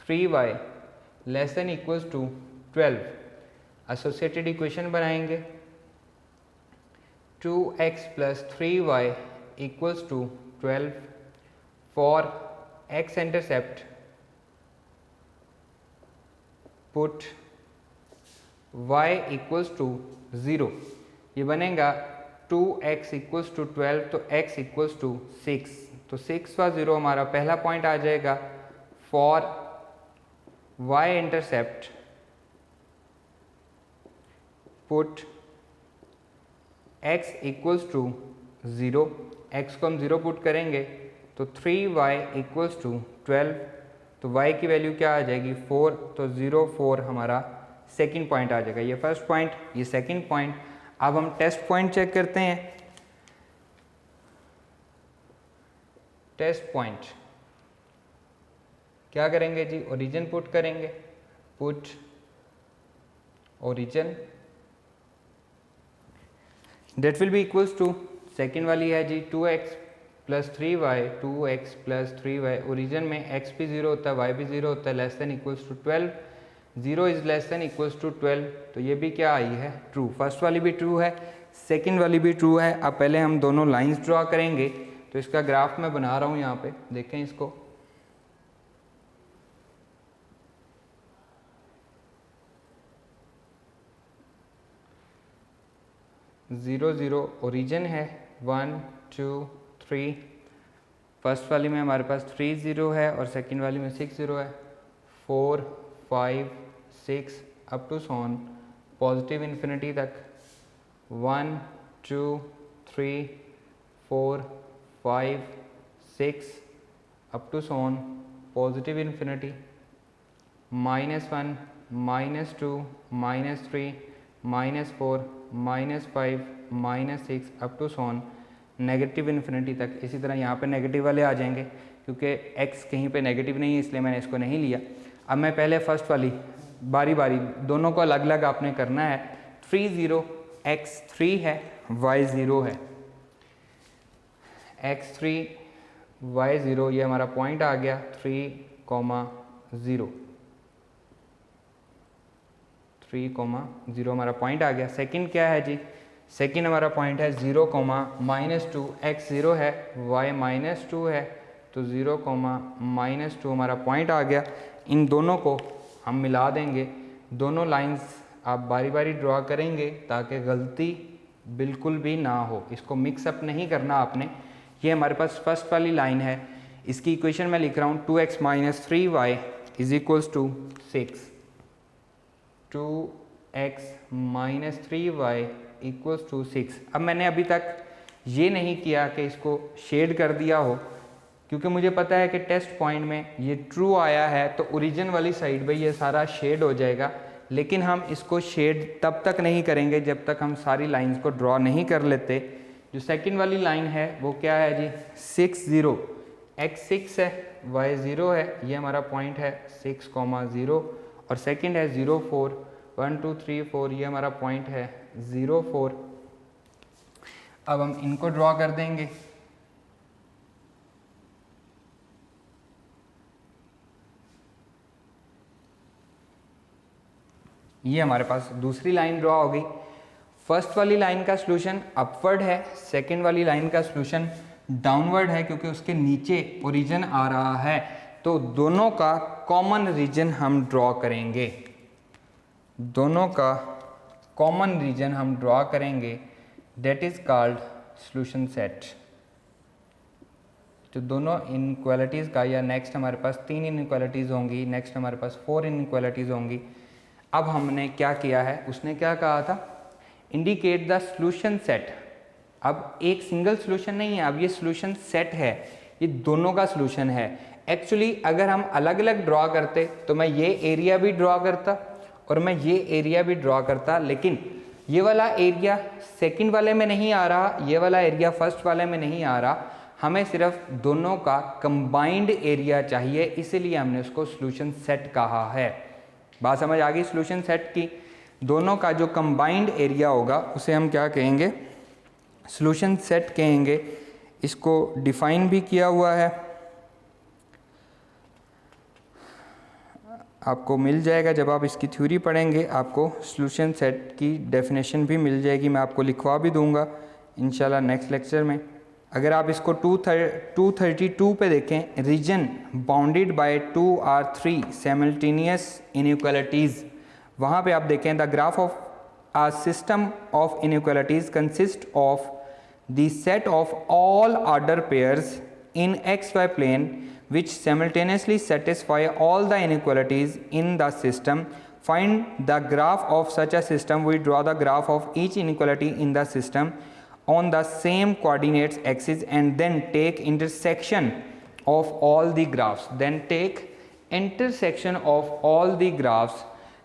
3y less than equals to 12, associated equation बनाएंगे। 2x plus 3y equals to 12 for x intercept put y equals to 0। ये बनेगा 2x इक्वल्स टू 12, तो x इक्वल्स टू 6, तो 6 व 0 हमारा पहला पॉइंट आ जाएगा। For y intercept put x equals to 0, x को हम 0 पुट करेंगे तो 3y इक्वल्स टू 12, तो y की वैल्यू क्या आ जाएगी? 4, तो 0 4 हमारा सेकंड पॉइंट आ जाएगा। ये फर्स्ट पॉइंट, ये सेकंड पॉइंट। अब हम टेस्ट पॉइंट चेक करते हैं। टेस्ट पॉइंट क्या करेंगे जी? ओरिजिन पुट करेंगे। Put origin that will be equals to, second वाली है जी 2x plus 3y, 2x plus 3y, origin में x भी 0 होता है, y भी 0 होता है, less than equals to 12, 0 is less than equals to 12, तो ये भी क्या आई है, ट्रू। फर्स्ट वाली भी ट्रू है, सेकंड वाली भी ट्रू है। अब पहले हम दोनों लाइंस ड्रॉ करेंगे, तो इसका ग्राफ मैं बना रहा हूँ यहाँ पे, देखें इसको। ज़ीरो ज़ीरो ओरिजिन है, 1 2 3, फर्स्ट वाली में हमारे पास 3 0 है और सेकंड वाली में 6 0 है, 4 5 6 up to so on positive infinity तक, 1 2 3 4 5 6 up to so on positive infinity, -1 -2 -3 -4 -5 -6 up to so on negative infinity तक। इसी तरह यहाँ पे नेगेटिव वाले आ जाएंगे, क्योंकि x कहीं पे नेगेटिव नहीं है इसलिए मैंने इसको नहीं लिया। अब मैं पहले फर्स्ट वाली बारी बारी दोनों को अलग अलग आपने करना है। 3 0 x 3 है, y 0 है, x 3 y 0, ये हमारा पॉइंट आ गया 3,0, 3,0 हमारा पॉइंट आ गया। सेकंड क्या है जी, सेकंड हमारा पॉइंट है 0, -2, x 0 है, y -2 है, तो 0, -2 हमारा पॉइंट आ गया। इन दोनों को हम मिला देंगे, दोनों लाइंस आप बारी बारी ड्रॉ करेंगे ताकि गलती बिल्कुल भी ना हो, इसको मिक्सअप नहीं करना आपने। ये हमारे पास फर्स्ट वाली लाइन है, इसकी इक्वेशन मैं लिख रहा हूँ 2x - 3y is equals to 6, 2x - 3y equals to 6। अब मैंने अभी तक ये नहीं किया कि इसको शेड कर दिया हो, क्योंकि मुझे पता है कि टेस्ट पॉइंट में ये ट्रू आया है तो ओरिजिन वाली साइड पे ये सारा शेड हो जाएगा। लेकिन हम इसको शेड तब तक नहीं करेंगे जब तक हम सारी लाइंस को ड्रॉ नहीं कर लेते। जो सेकंड वाली लाइन है वो क्या है जी, 6 0, x 6 है, y 0 है, ये हमारा पॉइंट है 6, 0, और सेकंड है 0 4, 1 2 3 4, ये हमारा पॉइंट है 0 4। अब हम इनको ड्रॉ कर देंगे। ये हमारे पास दूसरी लाइन ड्रॉ हो गई। फर्स्ट वाली लाइन का सॉल्यूशन अपवर्ड है, सेकंड वाली लाइन का सॉल्यूशन डाउनवर्ड है, क्योंकि उसके नीचे ओरिजिन आ रहा है। तो दोनों का कॉमन रीजन हम ड्रॉ करेंगे, दोनों का कॉमन रीजन हम ड्रॉ करेंगे, that is called solution set. तो दोनों इनइक्वालिटीज़ का, या नेक्स्ट हमारे पास 3 इनइक्वालिटीज़ होंगी, नेक्स्ट हमारे पास 4 इनइक्वालिटीज़ होंगी। अब हमने क्या किया है, उसने क्या कहा था, इंडिकेट द सॉल्यूशन सेट। अब एक सिंगल सॉल्यूशन नहीं है, अब ये सॉल्यूशन सेट है, ये दोनों का सॉल्यूशन है। एक्चुअली अगर हम अलग अलग ड्रॉ करते तो मैं ये एरिया भी ड्रॉ करता और मैं ये एरिया भी ड्रॉ करता, लेकिन ये वाला एरिया सेकंड वाले में नहीं आ रहा, ये वाला एरिया फर्स्ट वाले में नहीं आ रहा, हमें सिर्फ दोनों का कंबाइंड एरिया चाहिए, इसीलिए हमने उसको सॉल्यूशन सेट कहा है। बात समझ आ गई सॉल्यूशन सेट की? दोनों का जो कंबाइंड एरिया होगा उसे हम क्या कहेंगे, सॉल्यूशन सेट कहेंगे। इसको डिफाइन भी किया हुआ है, आपको मिल जाएगा जब आप इसकी थ्योरी पढ़ेंगे, आपको सॉल्यूशन सेट की डेफिनेशन भी मिल जाएगी, मैं आपको लिखवा भी दूंगा इंशाल्लाह नेक्स्ट लेक्चर में। अगर आप इसको 232 पे देखें, reason bounded by 2 or 3 simultaneous inequalities, वहाँ पे आप देखें the graph of a system of inequalities consists of the set of all order pairs in xy plane which simultaneously satisfy all the inequalities in the system. Find the graph of such a system. We draw the graph of each inequality in the system on the same coordinates axis and then take intersection of all the graphs. Then take intersection of all the graphs.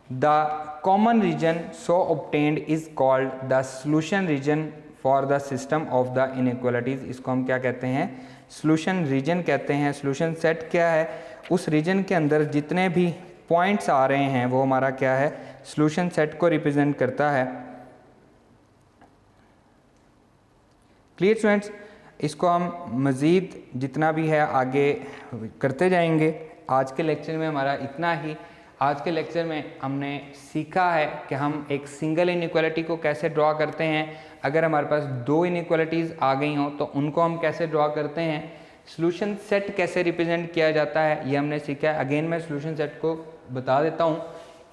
The common region so obtained is called the solution region for the system of the inequalities. इसको हम क्या कहते हैं, solution region कहते हैं। solution set क्या है, उस region के अंदर जितने भी पॉइंट्स आ रहे हैं वो हमारा क्या है, सॉल्यूशन सेट को रिप्रेजेंट करता है। क्लियर स्टूडेंट्स, इसको हम मज़ीद जितना भी है आगे करते जाएंगे। आज के लेक्चर में हमारा इतना ही। आज के लेक्चर में हमने सीखा है कि हम एक सिंगल इनइक्वालिटी को कैसे ड्रॉ करते हैं, अगर हमारे पास दो इनइक्वालिटीज़ आ गई हों तो उनको हम कैसे ड्रॉ करते हैं, सॉल्यूशन सेट कैसे रिप्रेजेंट किया जाता है, ये हमने सीखा है। अगेन मैं सॉल्यूशन सेट को बता देता हूँ।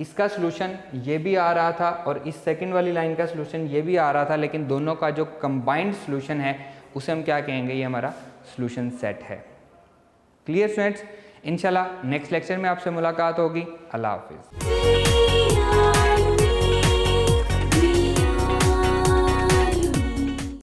इसका सॉल्यूशन ये भी आ रहा था और इस सेकंड वाली लाइन का सॉल्यूशन ये भी आ रहा था, लेकिन दोनों का जो कंबाइंड सॉल्यूशन है उसे हम क्या कहेंगे, ये हमारा सॉल्यूशन सेट है। क्लियर स्टूडेंट्स, इंशाल्लाह नेक्स्ट लेक्चर में आपसे मुलाकात होगी। अल्लाह हाफिज़।